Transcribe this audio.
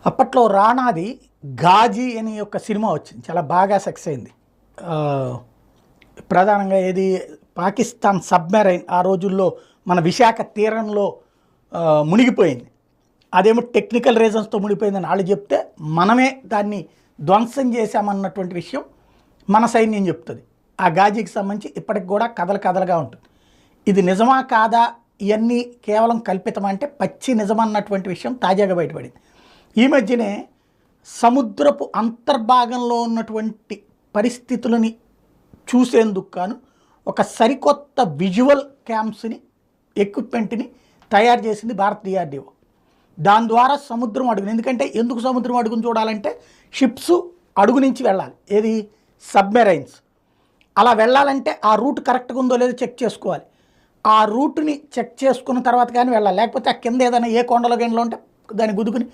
అప్పట్లో రానాది 'ఘాజీ' అనే ఒక సినిమా వచ్చింది. చాలా బాగా సక్సెస్ అయింది. ప్రధానంగా ఏది పాకిస్తాన్ సబ్‌మెరైన్ ఆ రోజుల్లో మన విశాఖ తీరంలో మునిగిపోయింది. అదేమో టెక్నికల్ రీజన్స్‌తో మునిగిపోయిందని ఆళ్ళు చెప్తే, మనమే దాన్ని ధ్వంసం చేశామన్నటువంటి విషయం మన సైన్యం చెప్తది. ఆ 'ఘాజీకి' సంబంధించి ఇప్పటికి కూడా కథలు కథలుగా ఉంటుంది. ఇది నిజమా కాదా ఇయన్నీ కేవలం కల్పితమా అంటే పచ్చి నిజమన్నటువంటి విషయం తాజాగా బయటపడింది. ఈ మధ్యనే సముద్రపు అంతర్భాగంలో ఉన్నటువంటి పరిస్థితులని చూసేందుకు గాను ఒక సరికొత్త విజువల్ క్యామ్స్‌ని ఎక్విప్‌మెంట్‌ని తయారు చేసింది భారత్ DRDO. దాని ద్వారా సముద్రం అడుగున, ఎందుకంటే ఎందుకు సముద్రం అడుగును చూడాలంటే షిప్స్ అడుగు నుంచి వెళ్ళాలి. ఏది సబ్‌మెరైన్స్. అలా వెళ్ళాలంటే ఆ రూట్ కరెక్ట్‌గా ఉందో లేదో చెక్ చేసుకోవాలి. ఆ రూట్‌ని చెక్ చేసుకున్న తర్వాత కానీ వెళ్ళాలి. లేకపోతే ఆ కింద ఏదైనా ఏ కొండలో గిన్నెలో ఉంటే దాన్ని గుద్దుకుని